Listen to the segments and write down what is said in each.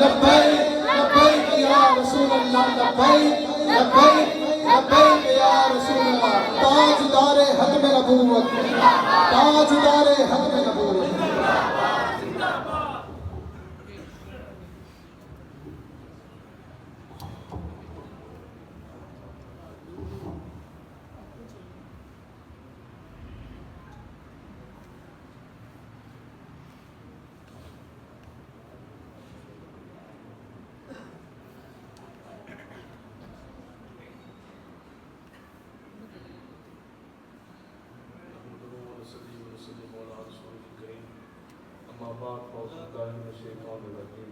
لبیک لبیک یا رسول اللہ لبیک لبیک لبیک یا رسول اللہ تاجدار ختم نبوت تاجدار ختم نبوت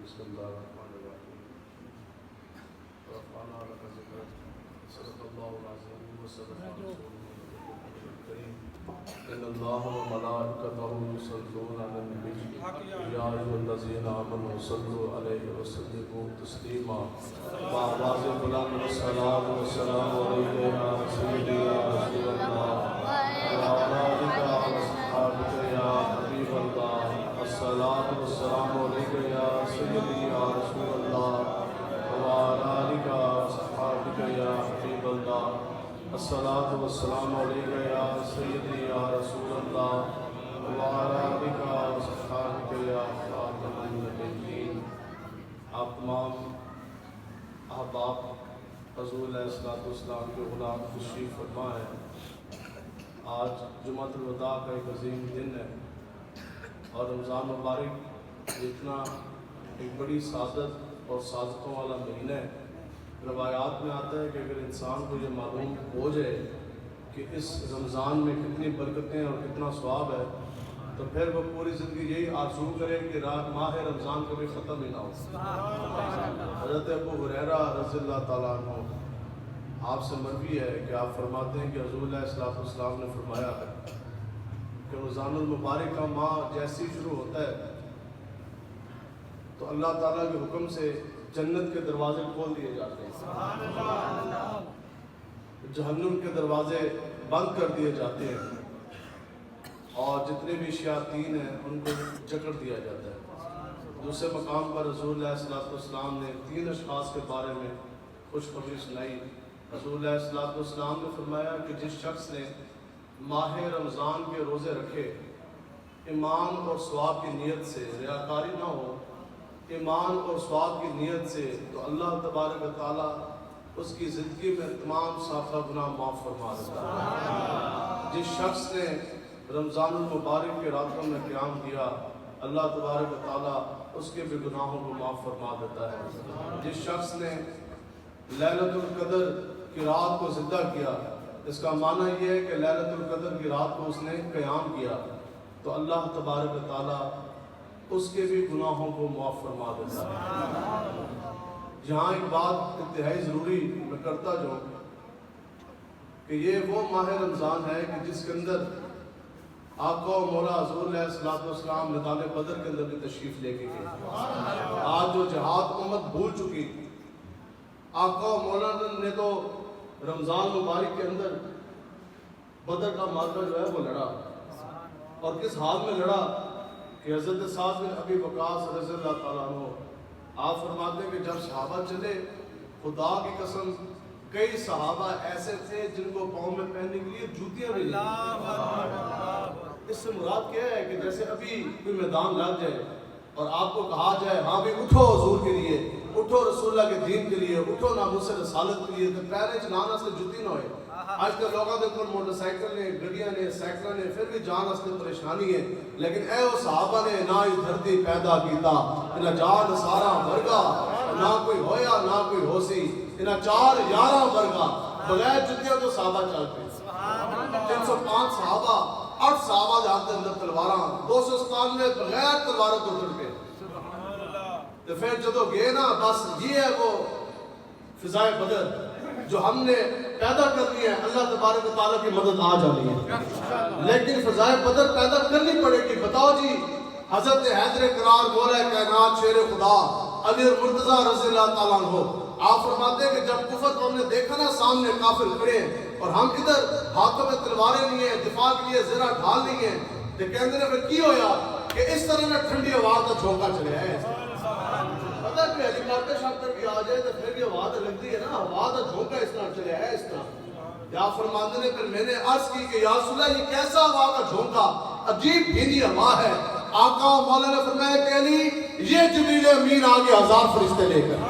بسم اللہ الرحمن الرحیم رفعنا لک ذکرک صدق اللہ العظیم وصدق رسولہ الکریم ان اللہ وملائکتہ یصلون علی النبی یا ایھا الذین آمنوا صلوا علیہ وسلموا تسلیما بآواز بلند الصلاۃ والسلام علیک یا سیدی یا رسول اللہ وعلی آلک واصحابک یا حبیب اللہ الصلاۃ والسلام علیک یا سیدی یا رسول اللہ وعلی آلک واصحابک یا حبیب اللہ الصلاۃ والسلام علیک یا سیدی یا رسول اللہ وعلی آلک واصحابک یا خاتم النبیین۔ آپ تمام احباب حضور علیہ الصلوۃ والسلام کے غلام تشریف فرما ہے۔ آج جمعۃ الوداع کا ایک عظیم دن ہے اور رمضان مبارک اتنا ایک بڑی سعادت اور سعادتوں والا مہینہ ہے۔ روایات میں آتا ہے کہ اگر انسان کو یہ معلوم ہو جائے کہ اس رمضان میں کتنی برکتیں اور کتنا ثواب ہے تو پھر وہ پوری زندگی یہی آرزو کرے کہ ماہ رمضان کبھی ختم ہی نہ ہو۔ حضرت ابو ہریرہ رضی اللہ تعالیٰ عنہ آپ سے مروی ہے کہ آپ فرماتے ہیں کہ حضور علیہ الصلوۃ والسلام نے فرمایا ہے کہ رمضان المبارک کا ماہ جیسے ہی شروع ہوتا ہے تو اللہ تعالیٰ کے حکم سے جنت کے دروازے کھول دیے جاتے ہیں، جہنم کے دروازے بند کر دیے جاتے ہیں اور جتنے بھی شیاطین ہیں ان کو جکڑ دیا جاتا ہے۔ دوسرے مقام پر رسول اللہ صلی اللہ علیہ وسلم نے 3 اشخاص کے بارے میں خوشخبری سنائی۔ رسول اللہ صلی اللہ علیہ وسلم نے فرمایا کہ جس شخص نے ماہ رمضان کے روزے رکھے ایمان اور ثواب کی نیت سے، ریاکاری نہ ہو، ایمان اور ثواب کی نیت سے، تو اللہ تبارک و تعالیٰ اس کی زندگی میں تمام سابقہ گناہ معاف فرما دیتا ہے۔ جس شخص نے رمضان المبارک کے راتوں میں قیام کیا اللہ تبارک و تعالیٰ اس کے بھی گناہوں کو معاف فرما دیتا ہے۔ جس شخص نے لیلۃ القدر کی رات کو زندہ کیا، اس کا معنی یہ ہے کہ لیلۃ القدر کی رات کو اس نے قیام کیا تو اللہ تبارک و تعالیٰ اس کے بھی گناہوں کو معاف فرما دیتا ہے۔ یہاں ایک بات انتہائی ضروری میں کرتا جاؤں کہ یہ وہ ماہ رمضان ہے کہ جس کے اندر آقا و مولا حضور علیہ الصلوۃ والسلام میدان بدر کے اندر بھی تشریف لے کے گئے۔ آج جو جہاد امت بھول چکی، آقا و مولا نے تو رمضان مبارک کے اندر بدر کا معرکہ جو ہے وہ لڑا، اور کس حال میں لڑا کہ حضرت سعد بن ابی وقاص رضی اللہ تعالیٰ عنہ آپ فرماتے ہیں کہ جب صحابہ چلے، خدا کی قسم کئی صحابہ ایسے تھے جن کو پاؤں میں پہننے کے لیے جوتیاں بھی نہیں۔ اس سے مراد کیا ہے کہ جیسے ابھی کوئی میدان لگ جائے اور آپ کو کہا جائے ہاں بھی اٹھو حضور کے لیے، اٹھو رسول اللہ کے دین کے لیے، اٹھو ناموس رسالت کے لیے، تو پیریں چلانا سے جتی نہ ہوئے۔ آج کل لوگوں کے اوپر موٹر سائیکل نے، گڑیاں نے، سائیکل نے، پھر بھی جان اس میں پریشانی ہے، لیکن اے وہ صحابہ نے نہ اس دھرتی پیدا کیتا، نہ جان سارا ورگا، نہ کوئی ہویا نہ کوئی ہوسی، نہ 4 11 ورگا، بغیر جتیوں تو صحابہ چلتے 305 صحابہ، 8 صحابہ کے ہاتھ اندر تلواراں، 297 بغیر تلواروں تو ٹر پے۔ تو پھر جدو گئے نا، بس یہ ہے وہ فضائے بدر جو ہم نے پیدا کرنی ہے، اللہ تبارک و تعالیٰ کی مدد آ جانی ہے، لیکن فضائے بدر پیدا کرنی پڑے گی۔ بتاؤ جی، حضرت حیدر کرار مولا کائنات شیر خدا علی المرتضیٰ رضی اللہ تعالیٰ عنہ آپ فرماتے ہیں کہ جب کفر کو ہم نے دیکھا نا سامنے کافر کھڑے ہیں اور ہم ادھر ہاتھوں میں تلواریں نہیں ہیں، دفاع کے لیے زرہ ڈھال نہیں ہیں، تو کہندے نے پھر کی ہویا کہ اس طرح میں ٹھنڈی ہوا کا جھونکا چلے آئے۔ پتہ کہ ڈاکٹر شاکٹر بھی آ جائے تو پھر بھی ہوا تو لگتی ہے نا, ہوا تو جھونکا اس طرح چلے ہے اس طرح. یا فرماندے نے پھر میں نے عرض کی کہ یا رسول اللہ یہ کیسا ہوا کا جھونکا, عجیب بھینی ہوا ہے. آقا مولا نے فرمایا کہ علی یہ جبریل امین آگے 1000 فرشتے لے کر.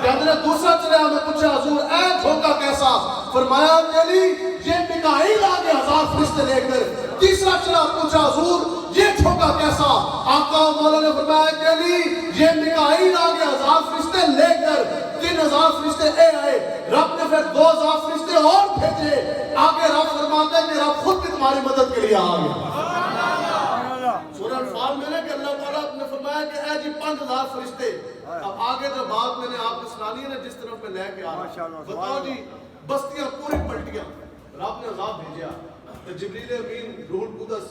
کہتے نے دوسرا چلے ہمیں پوچھا حضور اے جھونکا کیسا, فرمایا کہ علی یہ میکائیل آگے 1000 فرشتے لے کر. تیسرا چلا پوچھا حضور یہ جھونکا کیسا, آقا مولا نے فرمایا کہ علی یہ میکائیل آگے 1000 فرشتے لے کر. 3000 فرشتے اے آئے, رب نے پھر 2000 فرشتے اور بھیجے. آگے رب فرماتے ہیں کہ رب خود بھی تمہاری مدد کے لیے آ گیا. سورہ انفال میں نے کہ اللہ تعالیٰ نے فرمایا کہ اے جی 5000 فرشتے. اب آگے جو بات میں نے آپ کو سنانی ہے نا جس طرف میں لے کے آ رہا ہوں, بتاؤ جی بستیاں پوری پلٹیاں رب نے عذاب بھیجا. تو جبریل امین روح القدس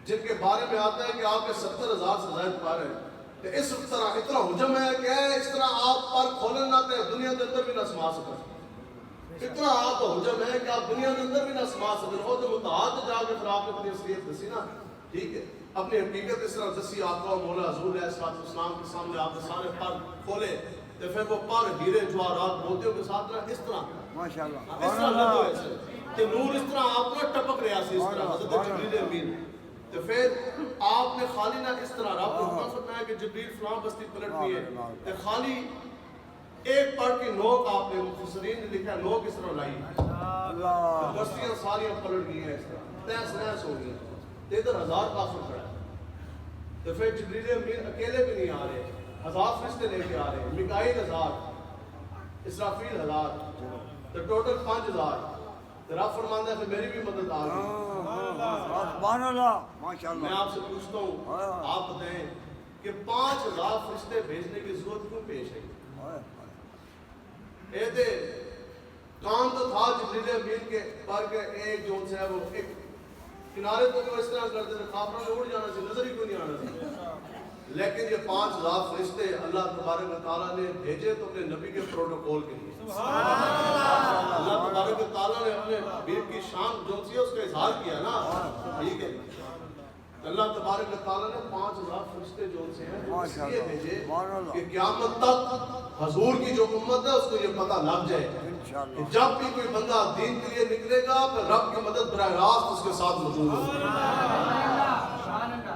جن کے بارے میں آتا ہے کہ آپ کے 70,000 سے زائد پار ہیں, کہ اس طرح اتنا حجم ہے کہ اس طرح آپ پر کھولن نہ تے دنیا کے اندر بھی نہ سما سکتے. اتنا آپ کا حجم ہے کہ آپ دنیا کے اندر بھی نہ سما سکتے. وہ تو متعاد جا کے پھر آپ نے اپنی اصلیت دسی نا, ٹھیک ہے, اپنی حقیقت اس طرح دسی. آقا مولا حضور علیہ السلام کے سامنے آپ نے سارے پر کھولے تو پھر وہ پر ہیرے جواہرات موتیوں کے ساتھ نا اس طرح ماشاءاللہ اس طرح لگو ایسے کہ نور اس طرح آپ نے ٹپک رہا سی اس طرح حضرت جبریل امین. تو پھر آپ نے خالی نہ اس طرح رب نے حکم فرمایا کہ جبریل فلاں بستی پلٹنی ہے, کہ خالی ایک پر کی نوک آپ نے مفسرین نے لکھا نوک اس طرح لائی, بستیاں ساریاں پلٹ گئی ہیں اس طرح تیس نیس ہو گئی. ادھر 1000 کافر کھڑا ہے. تو پھر جبریل امین اکیلے بھی نہیں آ رہے, 1000 فرشتے لے کے آ رہے ہیں. میکائیل 1000, اسرافیل 1000, تو ٹوٹل 5000. تو رب فرماتا ہے کہ میری بھی مدد آ گئی. سبحان اللہ ماشاءاللہ. میں آپ سے پوچھتا ہوں, آپ بتائیں کہ 5000 فرشتے بھیجنے کی ضرورت کیوں پیش ہے؟ اے دے کام تو تھا جبریل امین کے پر کے ایک جو سے ہے وہ ایک کنارے تو وہ اس طرح کرتے تھے کافروں نے اڑ جانا سی, نظر ہی کوئی نہیں آنا سی. لیکن یہ 5000 فرشتے اللہ تبارک و تعالیٰ نے بھیجے تو اپنے نبی کے پروٹوکول کے لیے. اللہ تبارک و تعالیٰ نے اپنے حبیب کی شان جو سی ہے اس کا اظہار کیا نا, ٹھیک ہے. اللہ تبارک و تعالیٰ نے 5000 فرشتے جو سے ہیں اس لیے بھیجے کہ قیامت تک حضور کی جو امت ہے اس کو یہ پتہ لگ جائے کہ جب بھی کوئی بندہ دین کے لیے نکلے گا پھر رب کی مدد براہ راست اس کے ساتھ موجود ہوگی.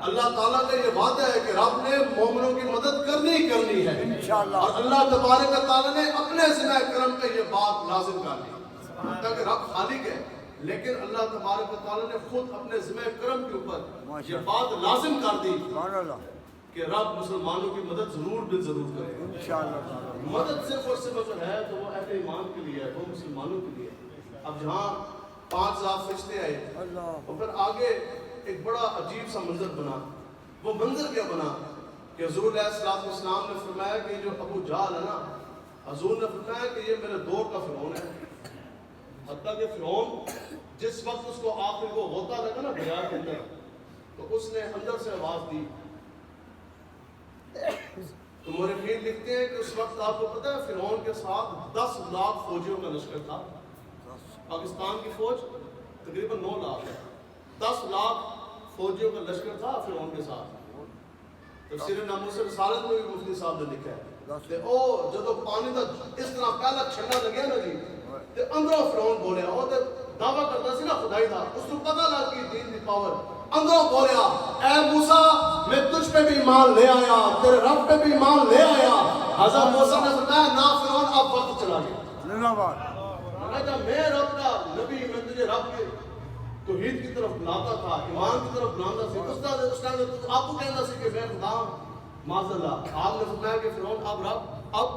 اللہ تعالیٰ کا یہ وعدہ ہے کہ رب نے مومنوں کی مدد کرنی ہے, اور اللہ تبارک و تعالیٰ نے اپنے ذمہ کرم پہ یہ بات لازم کر لی. تاکہ رب خالق ہے لیکن اللہ تبارک و تعالیٰ نے خود اپنے ذمہ کرم کے اوپر یہ بات لازم کر دی کہ رب مسلمانوں کی مدد ضرور بل ضرور کرے. مدد صرف اور صرف اگر ہے تو وہ اہل ایمان کے لیے ہے, وہ مسلمانوں کے لیے. اب جہاں 5000 فرشتے آئے اور پھر آگے ایک بڑا عجیب سا منظر بنا. وہ منظر کیا بنا کہ حضور علیہ السلام نے فرمایا کہ جو ابو جہل ہے نا, حضور نے فرمایا کہ یہ میرے دور کا فرعون ہے. حتیٰ کہ فرعون جس وقت اس کو آخر کو ہوتا لگا نا دریا کے اندر, تو اس نے اندر سے آواز دی. تو مورخین لکھتے ہیں کہ اس وقت آپ کو پتہ ہے فرعون کے ساتھ 10 لاکھ فوجیوں کا لشکر تھا. پاکستان کی فوج تقریباً 9 لاکھ ہے, 10 لاکھ فوجیوں کا لشکر تھا فرعون کے ساتھ. تفسیر ناموس رسالت میں بھی مفتی صاحب نے لکھا ہے کہ او جدو پانی دا اس طرح پہلا چھنڈا لگیا نا جی, تے اندروں فرعون بولیا, وہ تے دعویٰ کرتا سی نا خدائی دا, اس کو پتہ لگ گئی دین دی پاور. اندروں بولیا اے موسیٰ میں تجھ پہ بھی ایمان لے آیا, تیرے رب پہ بھی ایمان لے آیا. حضرت موسیٰ نے فرمایا نا فرعون اب وقت چلا گیا. میں رب کا نبی, میں تجھے رب کے توحید کی طرف بلاتا تھا, ایمان کی طرف بلاتا سی. اس ٹائم آپ کو کہنا سی کہ میں خدا معاذ اللہ. آپ نے فرمایا کہ فرعون اب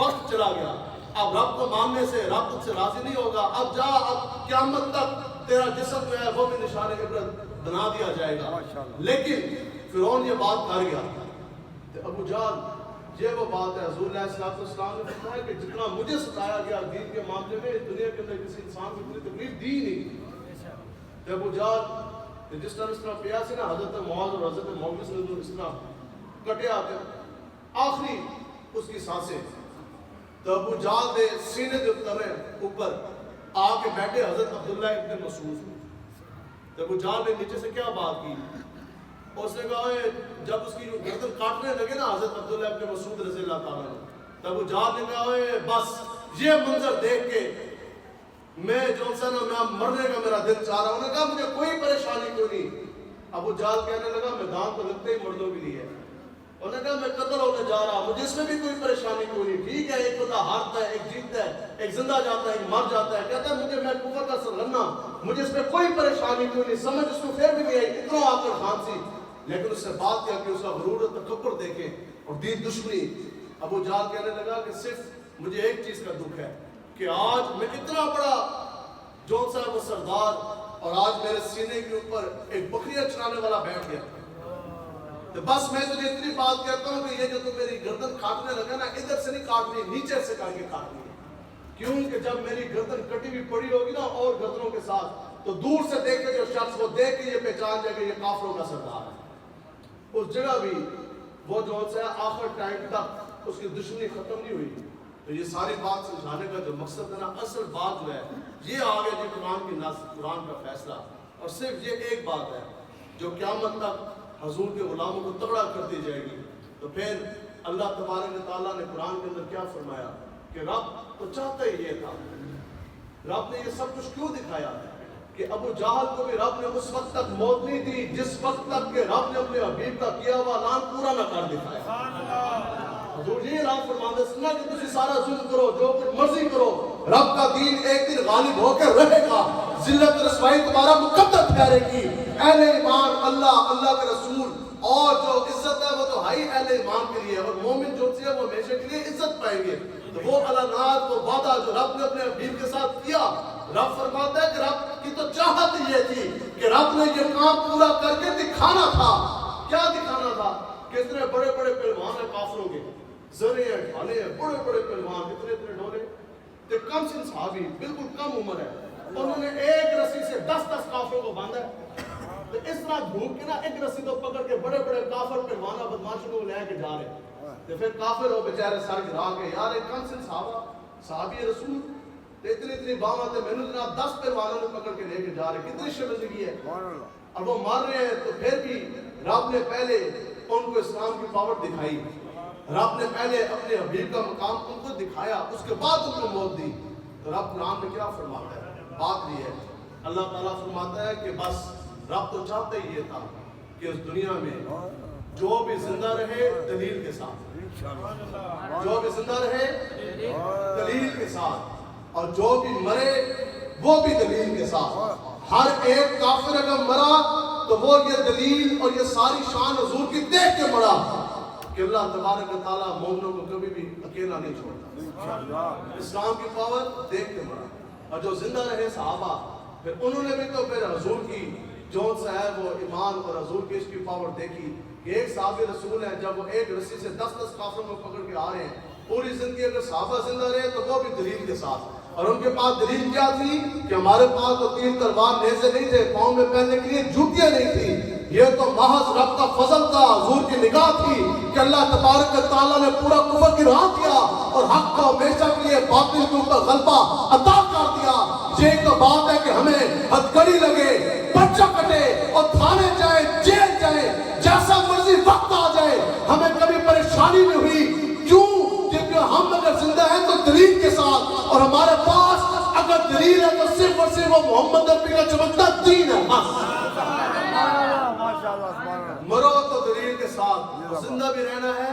وقت چلا گیا, اب رب کو ماننے سے رب تجھ سے راضی نہیں ہوگا. اب جا, اب قیامت تک تیرا جسم جو ہے وہ بھی نشان عبرت بنا دیا جائے گا. لیکن فرعون یہ بات کر گیا. ابو جہل یہ وہ بات ہے, حضور علیہ السلام نے فرمایا کہ جتنا مجھے ستایا گیا دین کے معاملے میں دنیا کے اندر کسی انسان کو اتنی تکلیف دی نہیں. ابو جہل جس طرح پیا سی نا حضرت معاذ اور حضرت موقس نے اس طرح کٹیا آخری اس کی سانسیں, تو ابو جہل دے سینے دے اوپر آ کے بیٹھے حضرت عبداللہ ابن مسعود. تو ابو جہل نے نیچے سے کیا بات کی, اس نے کہا جب اس کی گردن کاٹنے لگے نا حضرت عبداللہ ابن مسعود رضی اللہ تعالیٰ نے, تو ابو جہل نے کہا اوے بس یہ منظر دیکھ کے میں جو سا نا میں مرنے کا میرا دل چاہ رہا ہوں. نے کہا مجھے کوئی پریشانی کیوں نہیں. ابو جہل کہنے لگا میدان تو لگتے ہی مردوں کے لیے. انہوں نے کہا میں قتل ہونے جا رہا ہوں, مجھے اس میں بھی کوئی پریشانی کیوں نہیں. ٹھیک ہے, ایک بندہ ہارتا ہے, ایک جیتتا ہے, ایک زندہ جاتا ہے, ایک مر جاتا ہے. کہتا ہے مجھے میں کفر کا سر لڑنا, مجھے اس میں کوئی پریشانی کیوں نہیں. سمجھ اس کو پھر بھی نہیں آئی, اتنا آ کر خان سی. لیکن اس سے بات کیا کہ اس کا غرور اور تکبر دیکھے اور دین دشمنی. ابو جہل کہنے لگا کہ صرف مجھے ایک چیز کا دکھ ہے کہ آج میں اتنا بڑا جون صاحب و سردار اور آج میرے سینے کے اوپر ایک بکریاں چرانے والا بیٹھ گیا. تو بس میں تجھے اتنی بات کہتا ہوں کہ یہ جو تو میری گردن کاٹنے لگا نا, ادھر سے نہیں کاٹنی, نیچے سے کاٹ کے کاٹنی. کیوں کہ جب میری گردن کٹی ہوئی پڑی ہوگی نا اور گردنوں کے ساتھ, تو دور سے دیکھے جو شخص وہ دیکھ کے یہ پہچان جائے کہ یہ کافروں کا سردار ہے. اس جگہ بھی وہ جو ہے آخر ٹائم تک اس کی دشمنی ختم نہیں ہوئی. تو یہ ساری بات سمجھانے کا جو مقصد ہے نا, اصل بات جو ہے یہ آگے جو قرآن کی نص, قرآن کا فیصلہ, اور صرف یہ ایک بات ہے جو قیامت تک حضور کے غلاموں کو تگڑا کرتی جائے گی. تو پھر اللہ تبارک و تعالیٰ نے قرآن کے اندر کیا فرمایا کہ رب تو چاہتا ہی یہ تھا. رب نے یہ سب کچھ کیوں دکھایا کہ ابو جہل کو بھی رب نے اس وقت تک موت نہیں دی جس وقت تک کہ رب نے اپنے حبیب کا کیا ہوا اعلان پورا نہ کر دکھایا. حضور یہ اعلان فرماتے سنا کہ تسی سارا ظلم کرو, جو کچھ مرضی کرو, رب کا دین ایک دن غالب ہو کے رہے گا, ذلت رسوائی تمہارا مقدر ٹھہرے گی. اہل ایمان اللہ, اللہ کے رسول اور جو عزت ہے وہ تو ہائی اہل ایمان کے لیے, اور مومن جو ہے وہ ہمیشہ کے لیے عزت پائیں گے. تو وہ اعلانات, وہ وعدہ جو رب نے اپنے حبیب کے ساتھ کیا, رب فرماتا ہے کہ رب کی تو چاہت یہ تھی کہ رب نے یہ کام پورا کر کے دکھانا تھا. کیا دکھانا تھا؟ کتنے بڑے بڑے پہلوان ہیں کافروں کے, زرے ہیں, ڈھالے ہیں, بڑے بڑے پہلوان, اتنے اتنے ڈھولے, تو کم سن صحابی, بالکل کم عمر ہے, انہوں نے ایک رسی سے 10 کافروں کو باندھا ہے. تو اس طرح دھوپ کے نا ایک رسی کو پکڑ کے بڑے بڑے کافر پہلوانا بدماشوں کو لے کے جا رہے ہیں. تو پھر کافر ہو بیچارے سر گرا کے, یار ایک کم سن صحابہ, صحابی رسول, تو اتنی اتنی باواں تے میں نے جناب 10 پہلوانوں نے پکڑ کے لے کے جا رہے, کتنی شرمندگی ہے. اور وہ مار رہے ہیں, تو پھر بھی رب نے پہلے ان کو اسلام کی پاور دکھائی, رب نے پہلے اپنے حبیب کا مقام ان کو دکھایا, اس کے بعد ان کو موت دی. تو رب قرآن میں کیا فرماتا ہے؟ بات یہ ہے, اللہ تعالیٰ فرماتا ہے کہ بس رب تو چاہتا ہی یہ تھا کہ اس دنیا میں جو بھی زندہ رہے دلیل کے ساتھ, جو بھی زندہ رہے دلیل کے ساتھ, اور جو بھی مرے وہ بھی دلیل کے ساتھ. ہر ایک کافر اگر مرا تو وہ یہ دلیل اور یہ ساری شان حضور کی دیکھ کے مرا کہ اللہ تبارک و تعالیٰ مومنوں کو کبھی بھی اکیلا نہیں چھوڑتا. اسلام کی پاور دیکھ کے مرا. اور جو زندہ رہے صحابہ, پھر انہوں نے بھی تو پھر حضور کی جون سا ہے وہ ایمان اور حضور کی اس کی پاور دیکھی کہ ایک صحابی رسول ہے, جب وہ ایک رسی سے 10 کافروں کو پکڑ کے آ رہے ہیں, پوری زندگی اگر صحابہ زندہ رہے تو وہ بھی دلیل کے ساتھ. اور ان کے پاس دلیل کیا تھی کہ ہمارے پاس تو تیر تلوار نیزے نہیں تھے, پاؤں میں پہننے کے لیے جوتیاں نہیں تھی. یہ تو محض رب کا فضل تھا, حضور کی نگاہ تھی کہ اللہ تبارک و تعالیٰ نے پورا کفر گرا دیا اور حق کو ہمیشہ کے لیے باطل کے اوپر غلبہ عطا کر دیا. یہ تو بات ہے کہ ہمیں ہتھکڑی لگے, پرچہ کٹے اور تھانے جائے, جیل جائے, جیسا مرضی وقت آ جائے, ہمیں کبھی پریشانی نہیں ہوئی. کیوں؟ کیونکہ ہم اگر زندہ ہیں تو دلیل کے ساتھ, اور ہمارے پاس اگر دلیل ہے تو صرف اور صرف وہ محمد نبی کا چمکتا دین ہے. مرو تو دلیل کے ساتھ, زندہ بھی رہنا ہے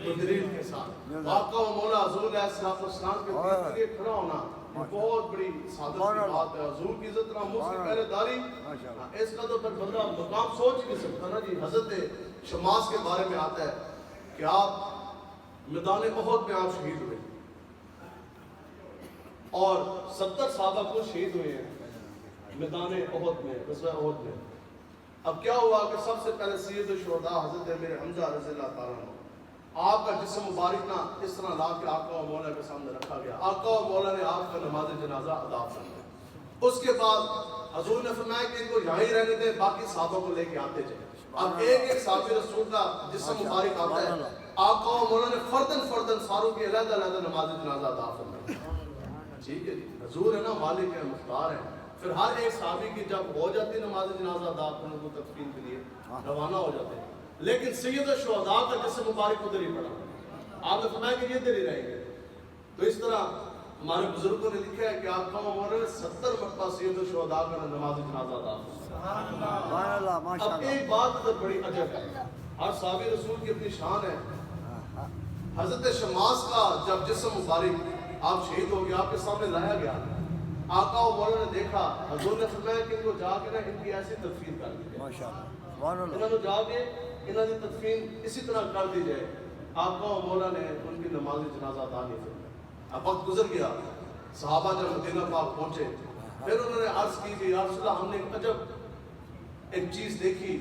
تو دلیل کے ساتھ. آقا و مولا حضور علیہ السلام کے دین کے لیے کھڑا ہونا بہت بڑی سعادت کی بات ہے. حضور کی عزت ناموس کی پہلے داری, اس کا تو پھر بندہ مقام سوچ ہی نہیں سکتا نا جی. حضرت شماس کے بارے میں آتا ہے کہ آپ میدان احد میں آپ شہید ہوئے اور 70 صحابہ کو شہید ہوئے ہیں میدان احد میں, غزوہ احد میں. اب کیا ہوا کہ سب سے پہلے سید الشہداء حضرت امیر حمزہ رضی اللہ تعالیٰ عنہ, آپ کا جسم مبارک نہ اس طرح لا کے آقا و مولا کے سامنے رکھا گیا. آقا و مولا نے آپ کا نماز جنازہ ادا فرمایا. اس کے بعد حضور نے فرمایا کہ ان کو یہاں ہی رہنے دیں, باقی صحابہ کو لے کے آتے جائیں. اب ایک ایک صحابی رسول کا جسم مبارک آتا ہے, آقا و مولا نے فردن ساروں کی علیحدہ علیحدہ نماز جنازہ ادا فرمائی. ٹھیک ہے جی, حضور ہے نا, مالک ہے, مختار ہے. پھر ہر ایک صحابی کی جب ہو جاتی نماز جنازہ ادا کرنے کو تدفین کے لیے روانہ ہو جاتے ہیں, لیکن سید الشہداء کا جسم مبارک ادھر ہی پڑا. آپ نے فرمایا کہ یہ دیر ہی رہیں گے. تو اس طرح ہمارے بزرگوں نے لکھا ہے کہ آقا عمر 70 مرتبہ سید الشہداء کا نماز جنازہ ادا فرمایا. سبحان اللہ ماشاء اب اللہ. ایک بات ادھر بڑی عجب ہے, ہر صحابی رسول کی اپنی شان ہے. حضرت شماس کا جب جسم مبارک آپ شہید ہو گیا, آپ کے سامنے لایا گیا, آقا و مولا نے دیکھا, حضور نے فرمایا کہ ان کو جا کے نا ان کی ایسی تدفین کر دی جائے. ماشاء اللہ سبحان اللہ. انہوں نے جا کے انہوں نے تدفین اسی طرح کر دی جائے. آقا و مولا نے ان کی نماز جنازہ ادا نہیں فرمایا. اب وقت گزر گیا, صحابہ جب مدینہ پاک پہنچے, پھر انہوں نے عرض کی کہ یا رسول اللہ ہم نے ایک عجب ایک چیز دیکھی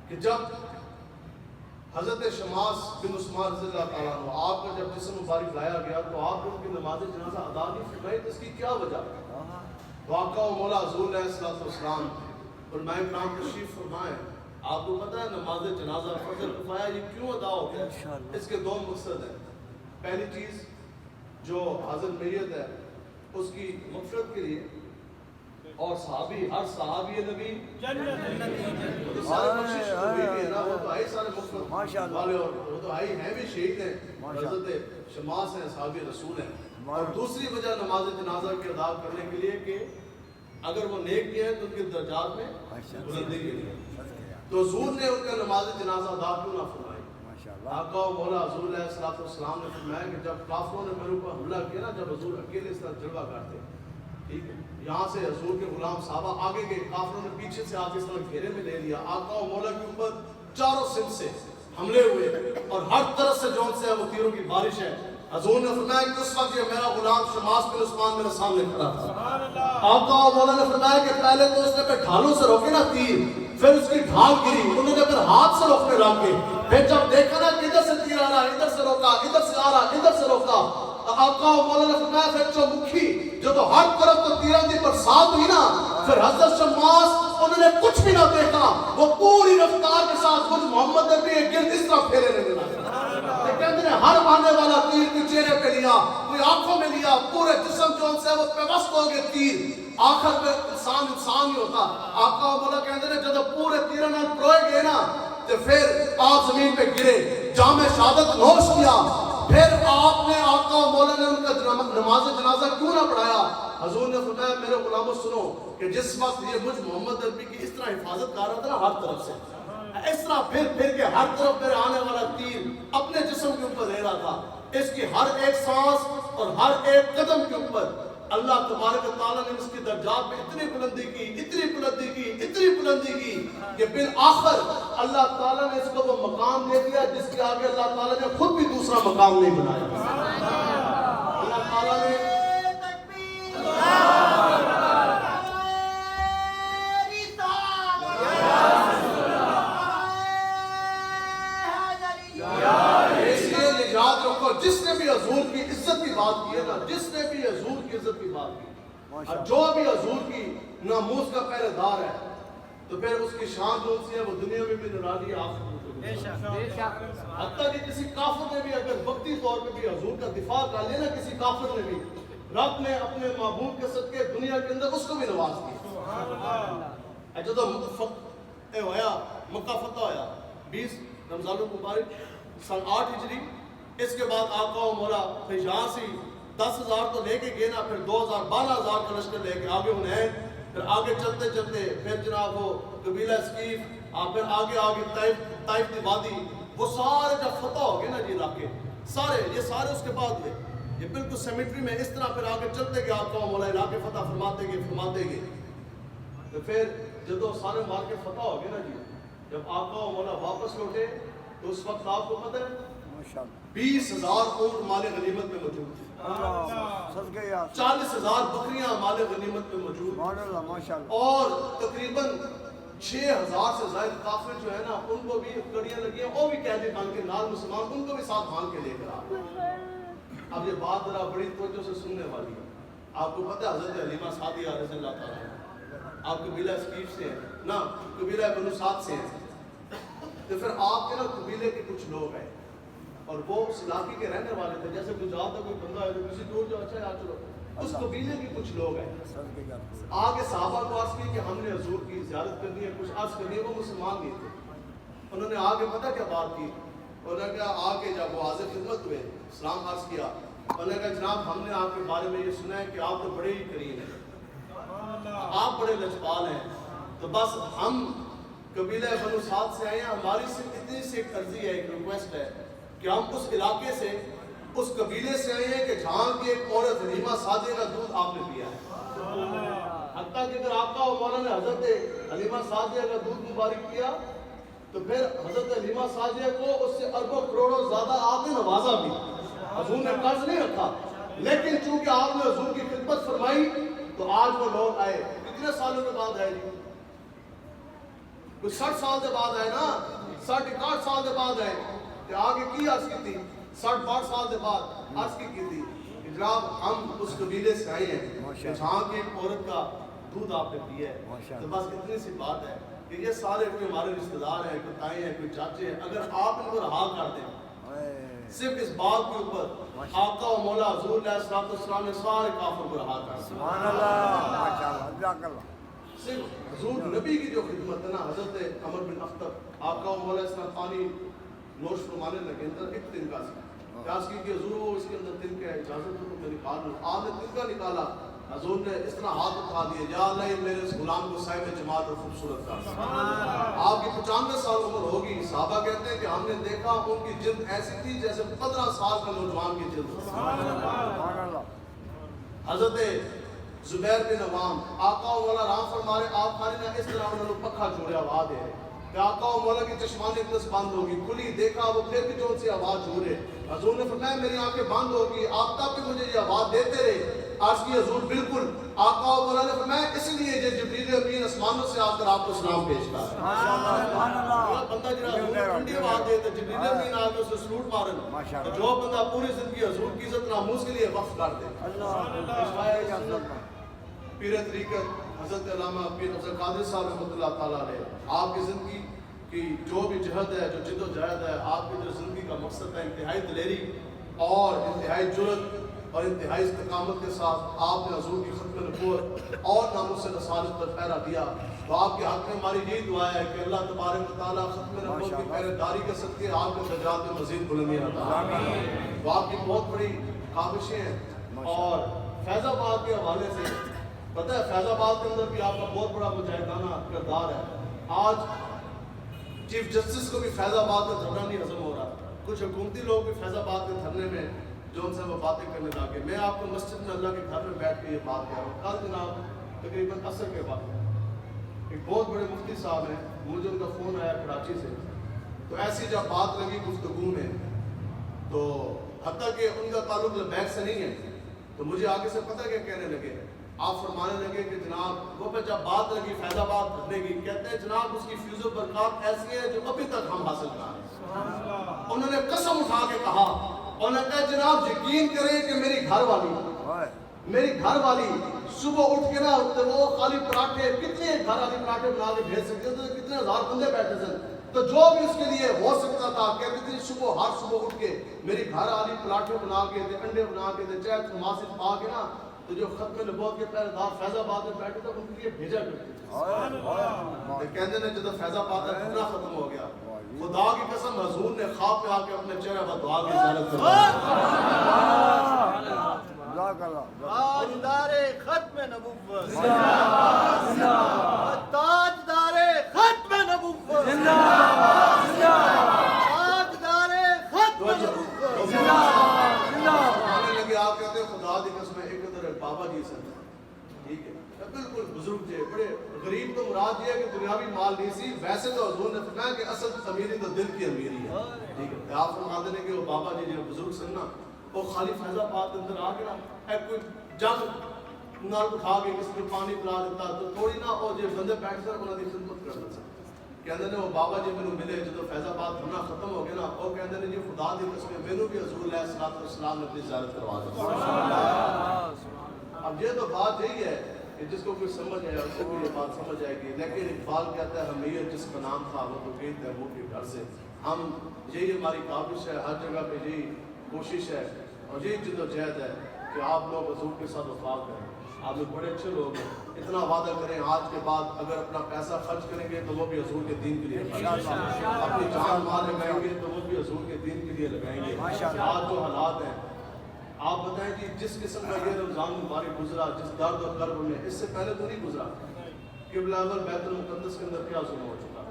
کہ جب حضرت شماس بن عثمان رضی اللہ تعالیٰ عنہ آپ کا جب جسم مبارک لایا گیا تو آپ نے ان کی نماز جنازہ ادا نہیں فرمائی, تو اس کی کیا وجہ ہے؟ تو آقا و مولا حضور علیہ السلام فرمائے کرام تشریف فرمائے, آپ کو پتہ ہے نماز جنازہ فرض کفایہ یہ کیوں ادا ہوتا ہے؟ اس کے دو مقصد ہیں. پہلی چیز جو حاضر میت ہے اس کی مغفرت کے لیے, اور صحابی ہر صحابی نبی تو سارے بخشش ہوئی بھی ہے نا, وہ تو آئی سارے مغفرت والے, اور وہ تو آئی ہیں بھی شہید ہیں, حضرت شماس ہیں, صحابی رسول ہیں. اور دوسری وجہ نماز جنازہ کی ادا کرنے کے لیے کہ اگر وہ نیک بھی ہیں تو ان کے درجات میں بلندی کے لیے. تو حضور نے ان کا نماز جنازہ ادا کیوں نہ فرمائی؟ آقا و مولا حضور علیہ السلام نے فرمایا کہ جب کافروں نے میرے اوپر حملہ کیا نا, جب حضور اکیلے اس طرح جلوہ کرتے, ٹھیک ہے, یہاں سے حضور کے غلام صحابہ آگے گئے, کافروں نے پیچھے سے آگے اس طرح گھیرے میں لے لیا. آقا و مولا کے اوپر چاروں سمت سے حملے ہوئے اور ہر طرف سے جون سے وہ تیروں کی بارش ہے. حضور نے فرمایا کہ اس وقت یہ میرا غلام شماس بن عثمان میرے سامنے کھڑا تھا. آقا و مولا نے فرمایا کہ پہلے تو اس نے پہ ڈھالوں سے روکے نا تیر, پھر اس کی ڈھال گری, انہوں نے پھر ہاتھ سے روکنے لگے, پھر جب دیکھا نا کہ ادھر سے تیر آ رہا, ادھر سے روکا, ادھر سے آ رہا, ادھر سے روکا. آقا و مولا نے فرمایا پھر چومکھی جو تو ہر طرف تو تیروں کی برسات ہوئی نا, پھر حضرت شماس انہوں نے کچھ بھی نہ دیکھا, وہ پوری رفتار کے ساتھ کچھ محمد نبی کے گرد اس طرح پھیرے رہنے لگے. کہتے ہیں ہر آنے والا تیر کوئی چہرے پہ لیا, کوئی آنکھوں میں لیا, پورے جسم جو سے وہ پیوست ہو گئے تیر. آخر پہ انسان ہی ہوتا. آقا مولا کہتے ہیں جب پورے تیروں میں پروئے گئے نا تو پھر آپ زمین پہ گرے, جام شہادت نوش کیا. پھر آپ نے آقا مولا نے ان کا نماز جنازہ کیوں نہ پڑھایا؟ حضور نے فرمایا میرے غلاموں سنو کہ جس وقت یہ مجھ محمد نبی کی اس طرح حفاظت کر رہا تھا نا ہر طرف سے, اس طرح پھر کے ہر طرف میرے آنے والا تیر اپنے جسم کے اوپر دے رہا تھا. اس کی ہر ایک سانس اور ہر ایک قدم کے اوپر اللہ تبارک و تعالیٰ نے اس کی درجات میں اتنی بلندی کی, اتنی بلندی کی, اتنی بلندی کی کہ بالآخر اللہ تعالیٰ نے اس کو وہ مقام دے دیا جس کے آگے اللہ تعالیٰ نے خود بھی دوسرا مقام نہیں بنایا. اللہ تعالیٰ نے جس نے بھی حضور کی عزت کی بات کی ہے نا, جس نے بھی حضور کی عزت کی بات کی, اور جو بھی حضور کی ناموس کا پہرے دار ہے, تو پھر اس کی شان جو سی ہے وہ دنیا میں بھی نرالی ہے, آخرت میں بھی. حتیٰ کہ کسی کافر نے بھی اگر وقتی طور پہ بھی حضور کا دفاع کر لیا نا, کسی کافر نے بھی, رب نے اپنے محبوب کے صدقے دنیا کے اندر اس کو بھی نواز کی. جب تو ہویا مکہ فتح ہویا 20 رمضان المبارک سن 8 ہجری, اس کے بعد آقا و مولا پھر یہاں سے 10,000 تو لے کے گئے نا, پھر 2,000 12,000 کا لشکر لے کے آگے انہیں, پھر آگے چلتے چلتے پھر جناب وہ قبیلہ اسکیف, پھر آگے طائف کی وادی, وہ سارے جب فتح ہو گئے نا جی علاقے سارے, یہ سارے اس کے بعد ہوئے, یہ بالکل سیمیٹری میں اس طرح پھر آگے چلتے گئے آقا و مولا علاقے فتح فرماتے گئے. تو پھر جب وہ سارے مار کے فتح ہو گئے نا جی, جب آقا و مولا واپس لوٹے تو اس وقت آپ کو پتہ ہے 20,000 اونٹ مال غنیمت میں موجود تھے, 40,000 بکریاں مال غنیمت میں موجود, اور تقریباً 6,000 سے زائد کافر جو ہے نا ان کو بھی کڑیاں لگی ہیں, وہ بھی قیدی بن کے نال مسلمان ان کو بھی ساتھ بھان کے لے کر آ. اب یہ بات ذرا بڑی توجہ سے سننے والی ہے. آپ کو پتہ ہے حضرت حلیمہ سعدیہ رضی اللہ تعالیٰ آپ قبیلہ اسکیف سے ہیں نا, قبیلہ بنو سعد سے ہیں, تو پھر آپ کے نا قبیلے کے کچھ لوگ ہیں اور وہ اس علاقے کے رہنے والے تھے, جیسے گجرات کا کوئی بندہ ہے جو کسی دور جو اچھا ہے چلو, اس قبیلے کے کچھ لوگ ہیں. آگے صحابہ کو عرض کی کہ ہم نے حضور کی زیارت کرنی ہے, کچھ عرض کرنی ہے, وہ مسلمان نہیں تھے. انہوں نے آگے پتہ کیا بات کی انہوں نے کہا آ کے جب وہ حاضر خدمت ہوئے سلام عرض کیا، انہوں نے کہا جناب ہم نے آپ کے بارے میں یہ سنا ہے کہ آپ تو بڑے ہی کریم ہیں، آپ بڑے لجپال ہیں، تو بس ہم قبیلہ بنو سعد سے آئے ہیں، ہماری صرف اتنی سی ایک عرضی ہے، ایک ریکویسٹ ہے کہ ہم اس علاقے سے اس قبیلے سے آئے ہیں کہ جہاں کی ایک عورت حلیمہ سعدیہ کا دودھ آپ نے پیا ہے، حتیٰ کہ اگر آپ کا مولانا نے حضرت حلیمہ سعدیہ کا دودھ مبارک کیا تو پھر حضرت حلیمہ سعدیہ کو اس سے اربوں کروڑوں زیادہ آپ نے نوازا بھی، حضور نے قرض نہیں رکھا، لیکن چونکہ آپ نے حضور کی خدمت فرمائی تو آج وہ لوگ آئے، کتنے سالوں کے بعد آئے جی؟ کچھ 60 سال کے بعد آئے نا، 60-61 سال کے بعد آئے، کہ آگے کی عرض کی تھی 60-62 سال کے بعد عرض کی تھی کہ جناب ہم اس قبیلے سے آئے ہیں کہ جہاں کی ایک عورت کا دودھ آپ نے پیا ہے، تو بس اتنی سی بات ہے کہ یہ سارے کوئی ہمارے رشتہ دار ہیں، کوئی تائیں ہیں، کوئی چاچے ہیں، اگر آپ ان کو رہا کر دیں صرف اس بات کے اوپر آقا و مولا حضور علیہ السلام نے سارے کافر کو رہا کر دیں، سبحان اللہ، ماشاءاللہ، جزاک اللہ۔ صرف حضور نبی کی جو خدمت ہے نا، حضرت عمر بن اختر آقا و مولا اسلام پانی نوش فرمانے لگے اندر ایک تنکا سے پیاس کی کہ حضور وہ اس کے اندر تنکا ہے، اجازت ہو تو میں نکال لوں، آپ نے تنکا نکالا، حضور نے اس طرح ہاتھ اٹھا دیے، یا اللہ میرے اس غلام کو صاحب جمال اور خوبصورت کر، آپ کی 95 سال عمر ہوگی، صحابہ کہتے ہیں کہ ہم نے دیکھا ان کی جلد ایسی تھی جیسے 15 سال کا نوجوان کی جلد، سبحان اللہ۔ حضرت زبیر بن عوام آقا و مولا رام فرمارے آپ خالی نہ اس طرح انہوں نے پکھا چھوڑے آواز ہے کہ آقا و مولا کی چشمانی اقدس بند ہوگی، کھلی دیکھا وہ پھر بھی جو ان سے آواز چھوڑے، حضور نے فرمایا میری آنکھیں بند ہوگی، آپ تب بھی مجھے یہ آواز دیتے رہے، عرض کی حضور بالکل، آقا و مولا نے فرمایا اس لیے یہ جبریل امین آسمانوں سے آ کر آپ کو سلام پیش کر سبحان اللہ۔ بندہ جنہا حضور نے ٹھنڈی آواز دے تو جبریل امین آ کے اسے سلوٹ مارن، جو بندہ پوری زندگی حضور کی عزت ناموس کے لیے وقف کر دے، پیر طریقت حضرت علامہ پیر افضل قادری صاحب رحمۃ اللہ تعالیٰ علیہ، آپ کی زندگی کی جو بھی جہد ہے، جو جد و جہد ہے، آپ کی جو زندگی کا مقصد ہے انتہائی دلیری اور انتہائی جرأت اور انتہائی استقامت کے ساتھ آپ نے حضور کی ختم نبوت اور ناموس رسالت پر پہرا دیا، تو آپ کے حق میں ہماری یہی دعا ہے کہ اللہ تبارک و تعالیٰ ختم نبوت کی پہرے داری کے صدقے آپ کے درجات میں مزید بلندیاں عطا فرمائے، تو آپ کی بہت بڑی کاوشیں ہیں، اور فیض آباد کے حوالے سے پتہ ہے فیض آباد کے اندر بھی آپ کا بہت بڑا مجاہدانہ کردار ہے، آج چیف جسٹس کو بھی فیض آباد کا دھرنا نہیں ہضم ہو رہا، کچھ حکومتی لوگ بھی فیض آباد کے دھرنے میں جو ان سے وہ باتیں کرنے لگے، میں آپ کو مسجد میں اللہ کے گھر میں بیٹھ کے یہ بات کہہ رہا ہوں، کل جناب تقریباً عصر کے بعد ایک بہت بڑے مفتی صاحب ہیں، مجھے ان کا فون آیا کراچی سے، تو ایسی جب بات لگی گفتگو میں تو حتیٰ کہ ان کا تعلق لبیک سے نہیں ہے، تو مجھے آگے سے پتہ کیا کہنے لگے، آپ فرمانے لگے کہ جناب وہ پہ جب بات لگی فیض آباد بھرنے کی، کہتے ہیں جناب اس کی فیض و برکات ایسی ہے جو ابھی تک ہم حاصل کر رہے ہیں، انہوں نے قسم اٹھا کے کہا، انہوں نے کہا جناب یقین کریں کہ میری گھر والی صبح اٹھ کے نا وہ خالی پراٹھے کتنے گھر والی پراٹھے بنا کے بھیج سکتے تھے، کتنے ہزار بندے بیٹھے تھے، تو جو بھی اس کے لیے ہو سکتا تھا کہتے تھے ہر صبح اٹھ کے میری گھر والی پراٹھے بنا کے دے، انڈے بنا کے دے، چائے تماسد پا کے نا، تو جو ختم نبوت کے پہرے دار فیض آباد میں بیٹھے تھے ان کے لیے بھیجا کرتے تھے، کہتے ہیں جب فیض آباد کا ٹکڑا ختم ہو گیا، خدا کی قسم حضور نے خواب پہ آ کے اپنے چہرے پر دعا کی زیارت تاجدار ختم نبوت، تاجدار ختم نبوت، تاجدار ختم نبوت، لگے آپ کہتے ہیں خدا دی قسم ایک ادھر بابا جی سن، ٹھیک ہے بالکل بزرگ تھے، بڑے غریب، تو مراد یہ ہے کہ دنیاوی مال نہیں سی، ویسے تو حضور نے فرمایا کہ اصل امیری تو دل کی امیری ہے، ٹھیک ہے، آپ فرماتے ہیں کہ وہ بابا جی جو بزرگ سن نا، وہ خالی فیض آباد کے اندر آ کے نا ایک کوئی جگ نال اٹھا کے کسی کو پانی پلا دیتا تو تھوڑی نا وہ جو بندے بیٹھ کر انہوں نے خدمت کر دیتا، کہتے ہیں وہ بابا جی مینوں ملے جدو فیض آباد ہونا ختم ہو گیا نا، وہ کہتے ہیں جی خدا دی قسم مینوں بھی حضور علیہ السلام نے اپنی زیارت کروا دی۔ اب یہ تو بات یہی ہے کہ جس کو کوئی سمجھ آیا اس کو بھی یہ بات سمجھ آئے گی، لیکن اقبال کہتا ہے ہمیں جس کا نام تھا وہ تو گئی تیمور کے گھر سے، ہم یہی ہماری کاوش ہے، ہر جگہ پہ یہی کوشش ہے اور یہی جد و جہد ہے کہ آپ لوگ حضور کے ساتھ وفا کریں، آپ لوگ بڑے اچھے لوگ ہیں. اتنا وعدہ کریں آج کے بعد اگر اپنا پیسہ خرچ کریں گے تو وہ بھی حضور کے دین کے لیے خرچ کریں گے. اپنی جان مال لگائیں گے تو وہ بھی حضور کے دین کے لیے لگائیں گے. آج جو حالات ہیں آپ بتائیں کہ جس قسم کا یہ رمضان مبارک گزرا, جس درد و کرب میں, اس سے پہلے تو نہیں گزرا. قبلہ اول بیت المقدس کے اندر کیا ظلم ہو چکا.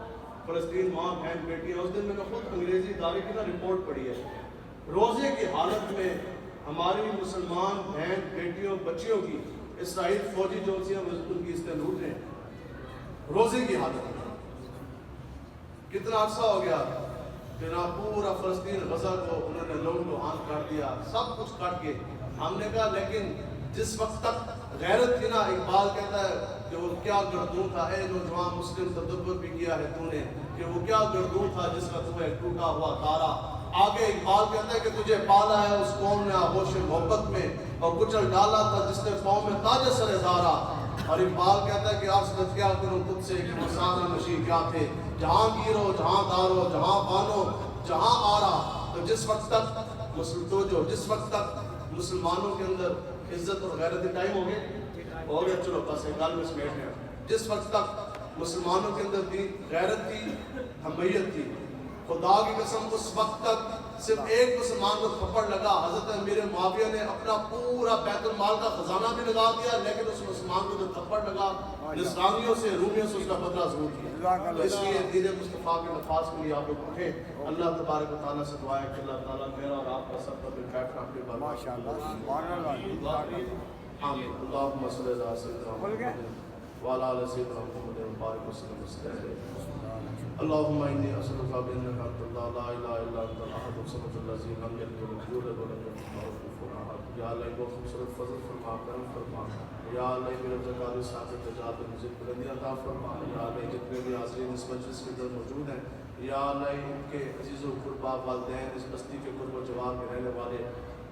فلسطین ماں بہن بیٹیاں, اس دن میں نے خود انگریزی ادارے کی نا رپورٹ پڑھی ہے. روزے کی حالت میں ہماری مسلمان بہن بیٹیوں بچیوں کی اسرائیل فوجی جو ان کی استعمال لوٹ رہے ہیں روزے کی حالت میں. کتنا عرصہ ہو گیا کہ پورا فلسطین غزہ کو انہوں نے لوگ لوہان کر دیا, سب کچھ کٹ کے. ہم نے کہا لیکن جس وقت تک غیرت تھی نا, اقبال کہتا ہے کہ وہ کیا گردون تھا, اے نوجوان مسلم تدبر بھی کیا ہے تو نے, کہ وہ کیا گردون تھا جس کا تمہیں ٹوٹا ہوا تارا. آگے اقبال کہتا ہے کہ تجھے پالا ہے اس قوم نے آغوش محبت میں, اور کچل ڈالا تھا جس نے قوم میں تاج سر دارا. اور اقبال کہتا ہے کہ عرض کیا کروں تجھ سے کہ مسانا نشی کیا تھے, جہاں گیرو جہاں دارو جہاں بانو جہاں آرا. تو جس وقت تک جس وقت تک مسلمانوں کے اندر عزت اور غیرت, ٹائم ہو گیا چلو بس ایک گل میں سمیٹ ہیں. جس وقت تک مسلمانوں کے اندر دین غیرت تھی, حمیت تھی, خدا کی قسم اس وقت تک صرف ایک مسلمان کو تھپڑ لگا, حضرت امیر معاویہ نے اپنا پورا بیت المال کا خزانہ بھی لگا دیا, لیکن اس مسلمان کو جو تھپڑ لگا نصرانیوں سے, رومیوں سے, اس کا بدلہ ضرور کیا. تو اس لیے دین مصطفیٰ کے نفاذ کے لیے آپ لوگ اٹھیں. اللہ تبارک و تعالیٰ سے دعا ہے کہ اللہ تعالیٰ میرا اور آپ کا سب کا بھی بیٹھنا اپنے بار آمین. اللہم صلی اللہ علیہ وسلم وعلی آل سیدنا محمد وبارک وسلم. اللهم إني أسألك بأنك أنت الله لا إله إلا أنت الأحد الصمد الذي لم يلد ولم يولد ولم يكن له كفوا أحد. یا اللہ وہ خوبصورت فضل فرما, کرم فرما. یا اللہ میرے زکات ساتھ تجارت مزید بلندی عطا فرما. یا اللہ جتنے بھی حاضرین اس مجلس کے اندر موجود ہیں, یا اللہ ان کے عزیز و قربا والدین, اس بستی کے قرب و جوار میں رہنے والے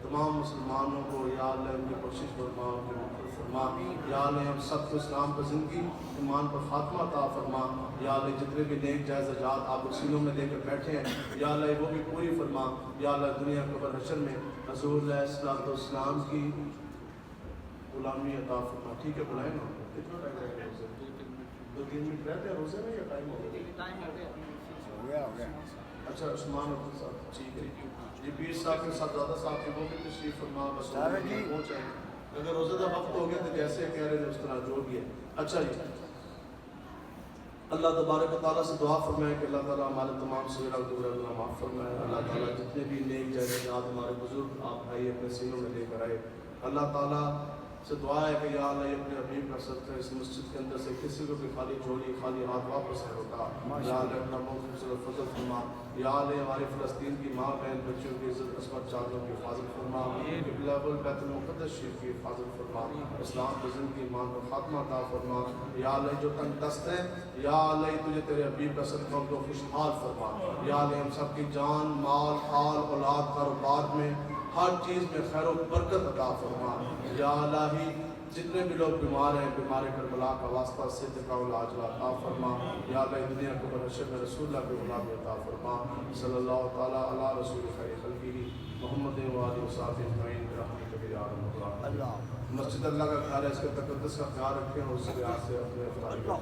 تمام مسلمانوں کو یا اللہ ان کی بخشش فرما, ان کی مغفرت فرما. یا اللہ ہم سب کو اسلام پر زندگی, ایمان پر خاتمہ عطا فرما. یا اللہ جتنے بھی نیک جائز جات آپ سینوں میں لے کر بیٹھے ہیں, یا اللہ وہ بھی پوری فرما. یا اللہ دنیا قبر حشر میں حضور علیہ السلام کی غلامی عطا فرما. ٹھیک ہے بلائیں نا, کتنا ٹائم رہ گیا روزے؟ 2-3 منٹ رہتے ہیں روزے میں یا ٹائم ہو گیا؟ اچھا عثمان عبد صاحب ٹھیک ہے جی, 20 صاحب کے ساتھ زیادہ صاحب کی وہ بھی تشریف فرما. بس پہنچ جائیں, اگر روزے کا وقت ہو گیا تو جیسے کہہ رہے ہیں اس طرح جو بھی ہے. اچھا جی, اللہ تبارک و تعالیٰ سے دعا فرمائے کہ اللہ تعالیٰ ہمارے تمام صغیرہ گناہ معاف فرمائے. اللہ تعالیٰ جتنے بھی نیک جائزات ہمارے بزرگ آپ بھائی اپنے سینوں میں لے کر آئے, اللہ تعالیٰ سے دعا ہے کہ یا اللہ اپنے حبیب کا صدقہ اس مسجد کے اندر سے کسی کو بھی خالی جھولی خالی ہاتھ واپس نہیں ہوتا. یا اللہ اپنا بہت خوبصورت فضل فرما. یا اللہ ہمارے فلسطین کی ماں بہن بچوں کی عزت عصمت چادروں کی حفاظت فرما. قبلہ بیت المقدس شریف کی حفاظت فرما. اسلام کی زندگی ایمان کا خاتمہ عطا فرما. یا اللہ جو تنگ دست ہیں, یا اللہ تجھے تیرے حبیب کا صدقہ کو خوشحال فرما. یا اللہ ہم سب کی جان مال حال اولاد کاروبار میں ہر چیز میں خیر و برکت عطا فرما. یا الہی جتنے بھی لوگ بیمار ہیں, بیمار کربلا کا واسطہ سے دکھاؤ علاج عطا فرما. یا اللہ دنیا کو برحشر میں رسول اللہ کے غلام عطا فرما. صلی اللہ تعالیٰ علی رسول خیر خلقہ محمد و آلہ وصحبہ اجمعین برحمتک یا ارحم الراحمین. مسجد اللہ کا گھر ہے, اس کے تقدس کا خیال رکھیں اور اس کے لحاظ سے اپنے افطاری کا